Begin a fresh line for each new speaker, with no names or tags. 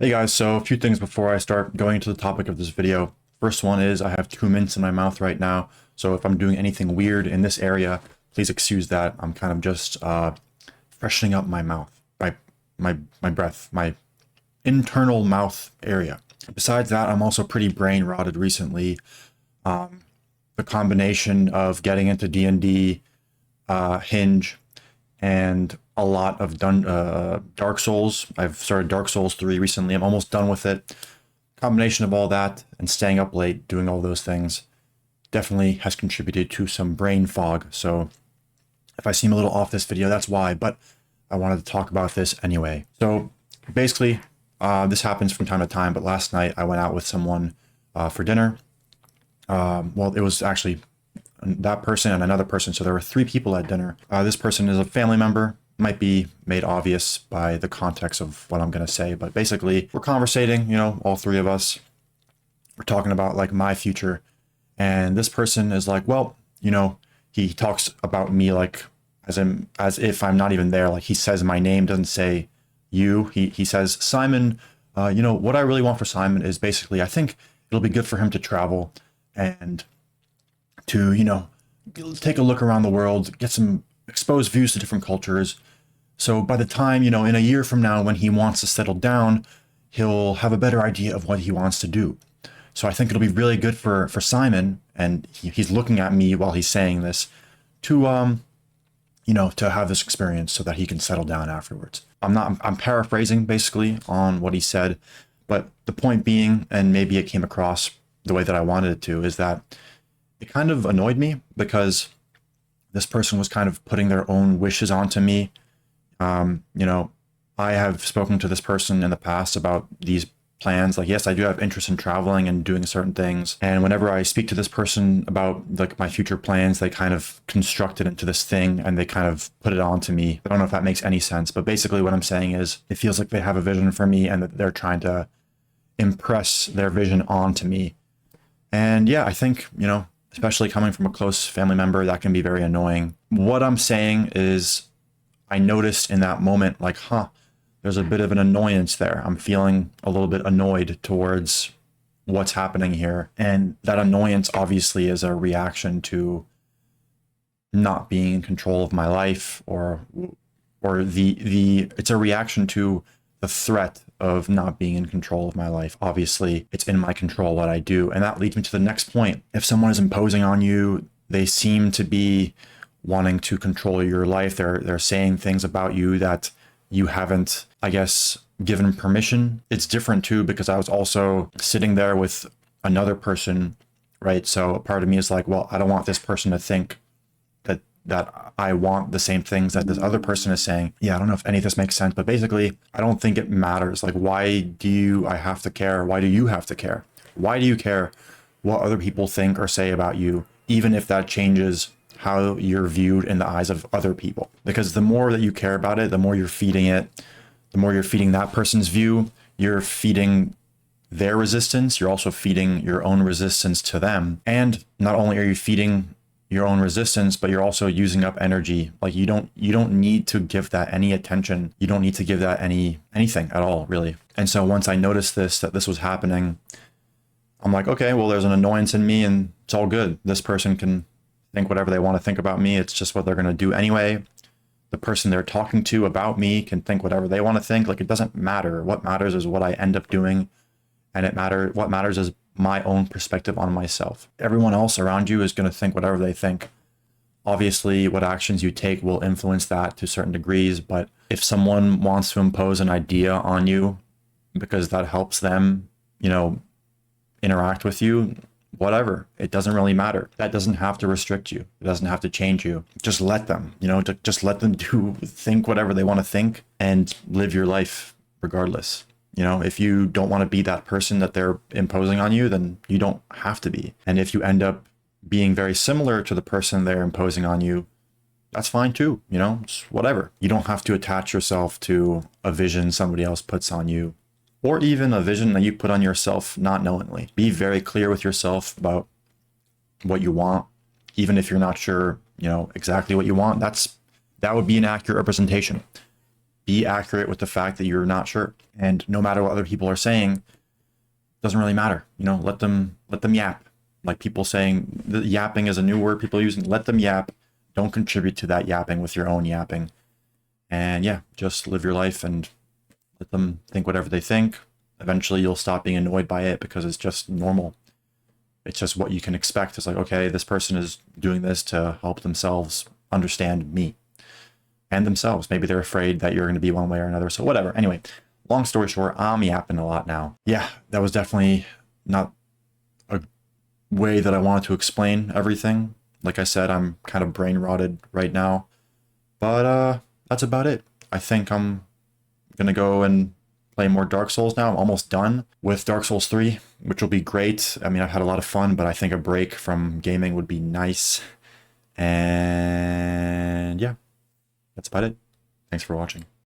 Hey guys, so a few things before I start going into the topic of this video. First one is I have two mints in my mouth right now, so if I'm doing anything weird in this area, please excuse that. I'm kind of just freshening up my mouth, my breath, my internal mouth area. Besides that, I'm also pretty brain rotted recently. The combination of getting into D&D, Hinge, and a lot of Dark Souls. I've started Dark Souls 3 recently. I'm almost done with it. Combination of all that and staying up late, doing all those things, definitely has contributed to some brain fog. So if I seem a little off this video, that's why, but I wanted to talk about this anyway. So basically, this happens from time to time, but last night I went out with someone for dinner. Well, it was actually that person and another person. So there were three people at dinner. This person is a family member, might be made obvious by the context of what I'm going to say, but basically we're conversating, all three of us. We're talking about like my future. And this person is like, well, he talks about me like as if I'm not even there. Like he says my name, doesn't say you. He says, Simon, what I really want for Simon is basically, I think it'll be good for him to travel and to, take a look around the world, get some exposed views to different cultures. So by the time, in a year from now, when he wants to settle down, he'll have a better idea of what he wants to do. So I think it'll be really good for Simon, and he's looking at me while he's saying this, to to have this experience so that he can settle down afterwards. I'm paraphrasing basically on what he said, but the point being, and maybe it came across the way that I wanted it to, is that it kind of annoyed me because this person was kind of putting their own wishes onto me. I have spoken to this person in the past about these plans. Like, yes, I do have interest in traveling and doing certain things. And whenever I speak to this person about like my future plans, they kind of construct it into this thing and they kind of put it onto me. I don't know if that makes any sense, but basically what I'm saying is it feels like they have a vision for me and that they're trying to impress their vision onto me. And yeah, I think, especially coming from a close family member, that can be very annoying. What I'm saying is I noticed in that moment, like, there's a bit of an annoyance there. I'm feeling a little bit annoyed towards what's happening here. And that annoyance obviously is a reaction to not being in control of my life, or it's a reaction to the threat of not being in control of my life. Obviously, it's in my control what I do. And that leads me to the next point. If someone is imposing on you, they seem to be wanting to control your life. They're saying things about you that you haven't, I guess, given permission. It's different too, because I was also sitting there with another person, right? So a part of me is like, well, I don't want this person to think that I want the same things that this other person is saying. Yeah, I don't know if any of this makes sense, but basically, I don't think it matters. Like, why do I have to care? Why do you have to care? Why do you care what other people think or say about you, even if that changes how you're viewed in the eyes of other people? Because the more that you care about it, the more you're feeding it, the more you're feeding that person's view, you're feeding their resistance, you're also feeding your own resistance to them. And not only are you feeding your own resistance, but you're also using up energy. Like you don't need to give that any attention. You don't need to give that anything at all, really. And so once I noticed that this was happening, I'm like, okay, well, there's an annoyance in me and it's all good. This person can think whatever they want to think about me. It's just what they're going to do anyway. The person they're talking to about me can think whatever they want to think. Like, it doesn't matter. What matters is what I end up doing. And what matters is my own perspective on myself. Everyone else around you is going to think whatever they think. Obviously, what actions you take will influence that to certain degrees. But if someone wants to impose an idea on you because that helps them, interact with you, whatever, it doesn't really matter. That doesn't have to restrict you. It doesn't have to change you. Just let them, just let them think whatever they want to think and live your life regardless. If you don't want to be that person that they're imposing on you, then you don't have to be. And if you end up being very similar to the person they're imposing on you, that's fine too. It's whatever. You don't have to attach yourself to a vision somebody else puts on you, or even a vision that you put on yourself not knowingly. Be very clear with yourself about what you want, even if you're not sure, exactly what you want. That would be an accurate representation. be accurate with the fact that you're not sure. And no matter what other people are saying, doesn't really matter. You know, let them yap. Like people saying, the yapping is a new word people are using. Let them yap. Don't contribute to that yapping with your own yapping. And yeah, just live your life and let them think whatever they think. Eventually you'll stop being annoyed by it because it's just normal. It's just what you can expect. It's like, okay, this person is doing this to help themselves understand me and themselves. Maybe they're afraid that you're going to be one way or another. So whatever. Anyway, long story short, I'm yapping a lot now. Yeah, that was definitely not a way that I wanted to explain everything. Like I said, I'm kind of brain rotted right now. But that's about it. I think I'm going to go and play more Dark Souls now. I'm almost done with Dark Souls 3, which will be great. I mean, I've had a lot of fun, but I think a break from gaming would be nice. And yeah, that's about it. Thanks for watching.